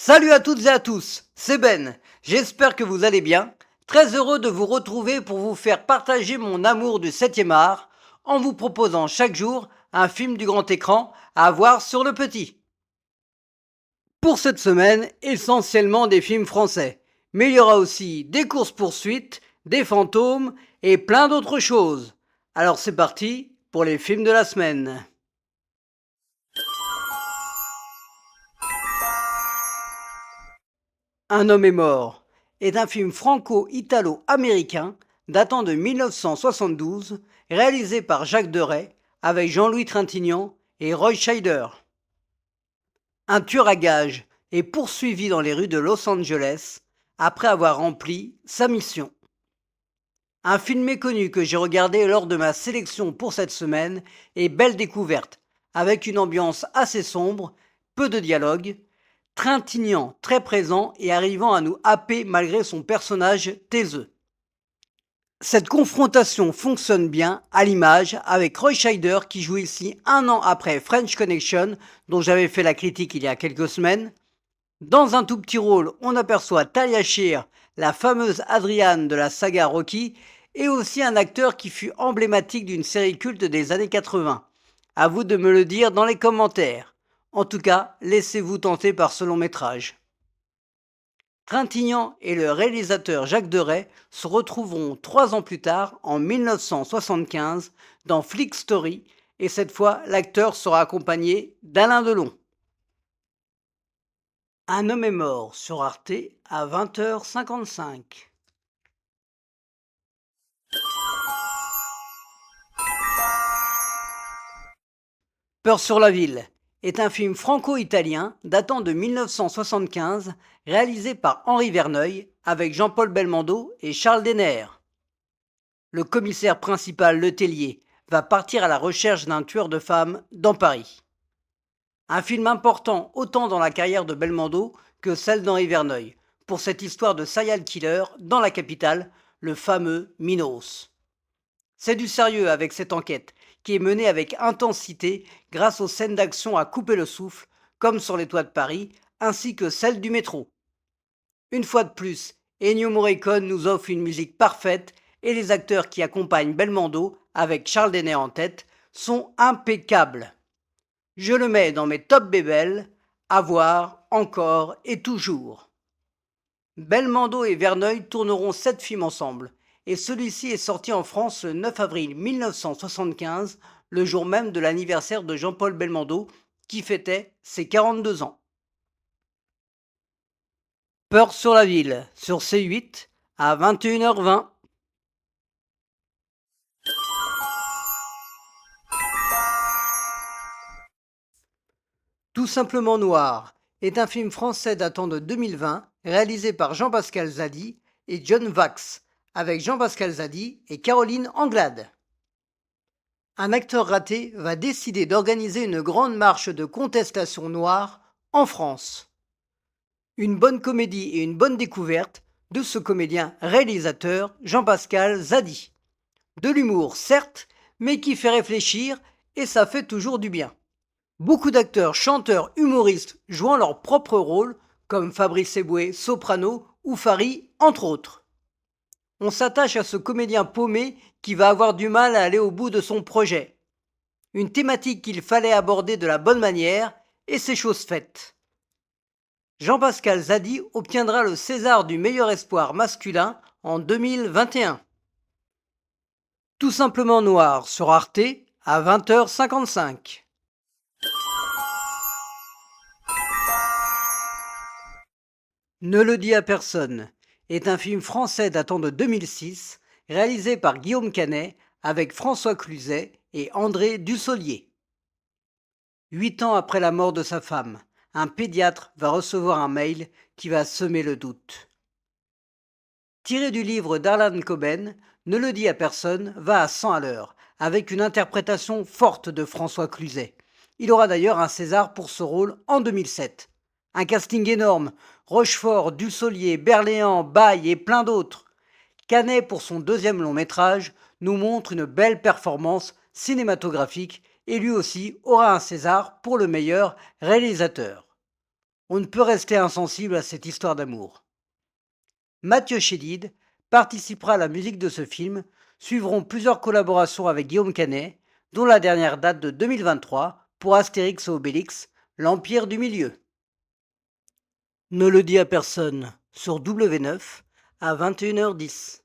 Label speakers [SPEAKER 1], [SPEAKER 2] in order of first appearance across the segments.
[SPEAKER 1] Salut à toutes et à tous, c'est Ben. J'espère que vous allez bien. Très heureux de vous retrouver pour vous faire partager mon amour du 7e art en vous proposant chaque jour un film du grand écran à voir sur le petit. Pour cette semaine, essentiellement des films français. Mais il y aura aussi des courses-poursuites, des fantômes et plein d'autres choses. Alors c'est parti pour les films de la semaine. Un homme est mort est un film franco-italo-américain datant de 1972, réalisé par Jacques Deray avec Jean-Louis Trintignant et Roy Scheider. Un tueur à gages est poursuivi dans les rues de Los Angeles après avoir rempli sa mission. Un film méconnu que j'ai regardé lors de ma sélection pour cette semaine est Belle Découverte, avec une ambiance assez sombre, peu de dialogue, Trintignant très présent et arrivant à nous happer malgré son personnage taiseux. Cette confrontation fonctionne bien à l'image avec Roy Scheider qui joue ici un an après French Connection dont j'avais fait la critique il y a quelques semaines. Dans un tout petit rôle, on aperçoit Talia Shire, la fameuse Adriane de la saga Rocky, et aussi un acteur qui fut emblématique d'une série culte des années 80. À vous de me le dire dans les commentaires. En tout cas, laissez-vous tenter par ce long métrage. Trintignant et le réalisateur Jacques Deray se retrouveront 3 ans plus tard, en 1975, dans Flick Story, et cette fois, l'acteur sera accompagné d'Alain Delon. Un homme est mort sur Arte à 20h55. Peur sur la ville est un film franco-italien datant de 1975, réalisé par Henri Verneuil avec Jean-Paul Belmondo et Charles Denner. Le commissaire principal Letellier va partir à la recherche d'un tueur de femmes dans Paris. Un film important autant dans la carrière de Belmondo que celle d'Henri Verneuil, pour cette histoire de serial killer dans la capitale, le fameux Minos. C'est du sérieux avec cette enquête, qui est menée avec intensité grâce aux scènes d'action à couper le souffle, comme sur les toits de Paris, ainsi que celles du métro. Une fois de plus, Ennio Morricone nous offre une musique parfaite et les acteurs qui accompagnent Belmondo, avec Charles Denner en tête, sont impeccables. Je le mets dans mes top bébelles, à voir encore et toujours. Belmondo et Verneuil tourneront 7 films ensemble, et celui-ci est sorti en France le 9 avril 1975, le jour même de l'anniversaire de Jean-Paul Belmondo, qui fêtait ses 42 ans. Peur sur la ville, sur C8, à 21h20. Tout simplement noir est un film français datant de 2020, réalisé par Jean-Pascal Zadi et John Vax, avec Jean-Pascal Zadi et Caroline Anglade. Un acteur raté va décider d'organiser une grande marche de contestation noire en France. Une bonne comédie et une bonne découverte de ce comédien réalisateur Jean-Pascal Zadi. De l'humour, certes, mais qui fait réfléchir et ça fait toujours du bien. Beaucoup d'acteurs, chanteurs, humoristes jouant leur propre rôle, comme Fabrice Eboué, Soprano ou Fari, entre autres. On s'attache à ce comédien paumé qui va avoir du mal à aller au bout de son projet. Une thématique qu'il fallait aborder de la bonne manière, et c'est chose faite. Jean-Pascal Zadi obtiendra le César du meilleur espoir masculin en 2021. Tout simplement noir sur Arte à 20h55. Ne le dis à personne est un film français datant de 2006, réalisé par Guillaume Canet avec François Cluzet et André Dussolier. 8 ans après la mort de sa femme, un pédiatre va recevoir un mail qui va semer le doute. Tiré du livre d'Arlan Coben, Ne le dis à personne va à 100 à l'heure, avec une interprétation forte de François Cluzet. Il aura d'ailleurs un César pour ce rôle en 2007. Un casting énorme, Rochefort, Dussolier, Berléand, Baye et plein d'autres. Canet, pour son deuxième long métrage, nous montre une belle performance cinématographique et lui aussi aura un César pour le meilleur réalisateur. On ne peut rester insensible à cette histoire d'amour. Mathieu Chédid participera à la musique de ce film, suivront plusieurs collaborations avec Guillaume Canet, dont la dernière date de 2023 pour Astérix et Obélix, l'Empire du Milieu. Ne le dis à personne sur W9 à 21h10.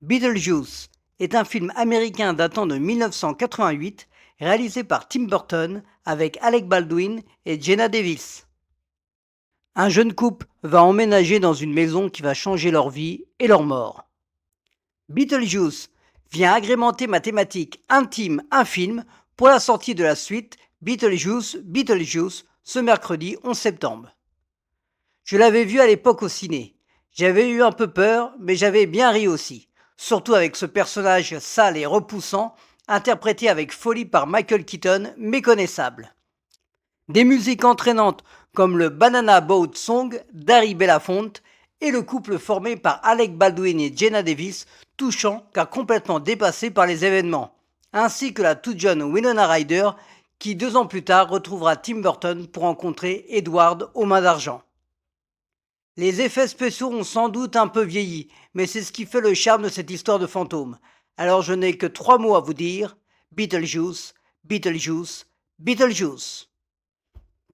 [SPEAKER 1] Beetlejuice est un film américain datant de 1988 réalisé par Tim Burton avec Alec Baldwin et Jenna Davis. Un jeune couple va emménager dans une maison qui va changer leur vie et leur mort. Beetlejuice vient agrémenter ma thématique intime un film pour la sortie de la suite Beetlejuice ce mercredi 11 septembre. Je l'avais vu à l'époque au ciné. J'avais eu un peu peur, mais j'avais bien ri aussi, surtout avec ce personnage sale et repoussant, interprété avec folie par Michael Keaton, méconnaissable. Des musiques entraînantes comme le Banana Boat Song d'Harry Belafonte et le couple formé par Alec Baldwin et Jenna Davis, touchant car complètement dépassé par les événements, ainsi que la toute jeune Winona Ryder qui 2 ans plus tard retrouvera Tim Burton pour rencontrer Edward aux mains d'argent. Les effets spéciaux ont sans doute un peu vieilli, mais c'est ce qui fait le charme de cette histoire de fantôme. Alors je n'ai que 3 mots à vous dire, Beetlejuice, Beetlejuice, Beetlejuice.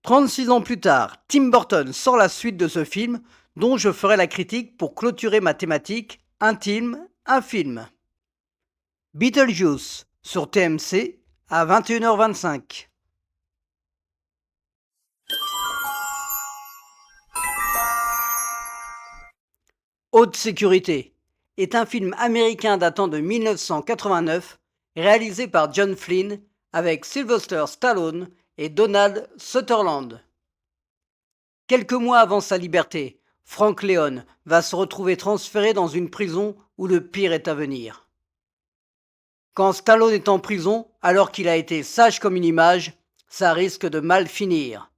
[SPEAKER 1] 36 ans plus tard, Tim Burton sort la suite de ce film, dont je ferai la critique pour clôturer ma thématique intime, un film. Beetlejuice sur TMC à 21h25. Haute sécurité est un film américain datant de 1989 réalisé par John Flynn avec Sylvester Stallone et Donald Sutherland. Quelques mois avant sa liberté, Frank Leone va se retrouver transféré dans une prison où le pire est à venir. Quand Stallone est en prison, alors qu'il a été sage comme une image, ça risque de mal finir.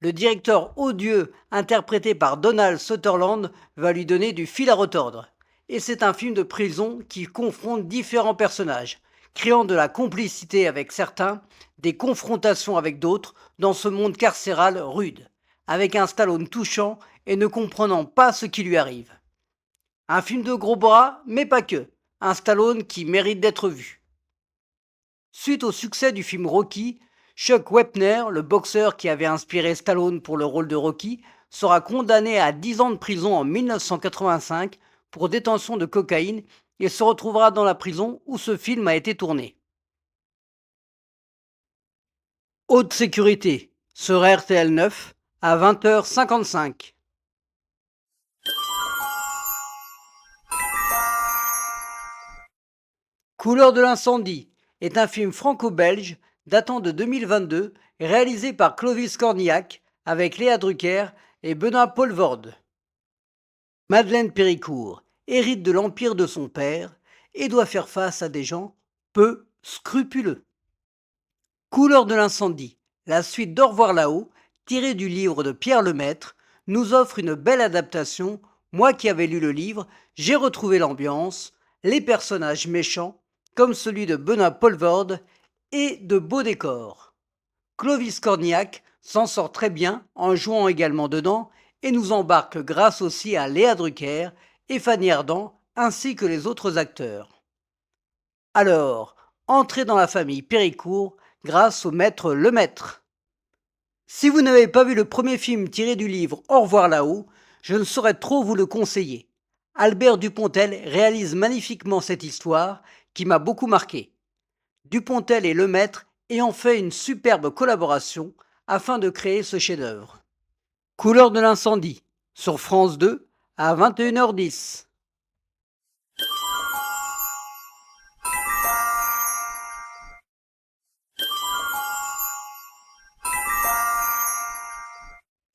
[SPEAKER 1] Le directeur odieux, interprété par Donald Sutherland, va lui donner du fil à retordre. Et c'est un film de prison qui confronte différents personnages, créant de la complicité avec certains, des confrontations avec d'autres, dans ce monde carcéral rude, avec un Stallone touchant et ne comprenant pas ce qui lui arrive. Un film de gros bras, mais pas que. Un Stallone qui mérite d'être vu. Suite au succès du film Rocky, Chuck Wepner, le boxeur qui avait inspiré Stallone pour le rôle de Rocky, sera condamné à 10 ans de prison en 1985 pour détention de cocaïne et se retrouvera dans la prison où ce film a été tourné. Haute sécurité sur RTL 9 à 20h55. Couleur de l'incendie est un film franco-belge datant de 2022 réalisé par Clovis Cornillac avec Léa Drucker et Benoît Poelvoorde. Madeleine Péricourt hérite de l'empire de son père et doit faire face à des gens peu scrupuleux. Couleur de l'incendie, la suite d'Au revoir là-haut, tirée du livre de Pierre Lemaître, nous offre une belle adaptation. Moi qui avais lu le livre, j'ai retrouvé l'ambiance, les personnages méchants, comme celui de Benoît Poelvoorde, et de beaux décors. Clovis Cornillac s'en sort très bien en jouant également dedans et nous embarque grâce aussi à Léa Drucker et Fanny Ardant ainsi que les autres acteurs. Alors, entrez dans la famille Péricourt grâce au maître Lemaître. Si vous n'avez pas vu le premier film tiré du livre Au revoir là-haut, je ne saurais trop vous le conseiller. Albert Dupontel réalise magnifiquement cette histoire qui m'a beaucoup marqué. Dupontel et Lemaître ayant fait une superbe collaboration afin de créer ce chef-d'œuvre. Couleur de l'incendie sur France 2 à 21h10.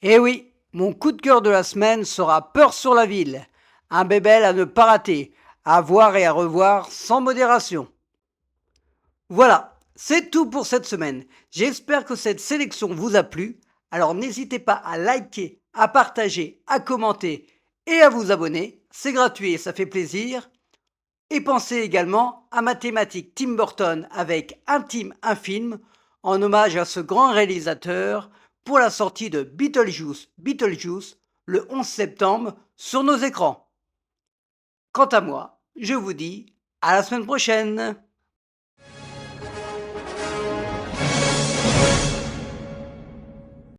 [SPEAKER 1] Eh oui, mon coup de cœur de la semaine sera Peur sur la ville, un bébel à ne pas rater, à voir et à revoir sans modération. Voilà, c'est tout pour cette semaine. J'espère que cette sélection vous a plu. Alors n'hésitez pas à liker, à partager, à commenter et à vous abonner. C'est gratuit et ça fait plaisir. Et pensez également à Mathématiques Tim Burton avec Intime, un film, en hommage à ce grand réalisateur pour la sortie de Beetlejuice le 11 septembre sur nos écrans. Quant à moi, je vous dis à la semaine prochaine.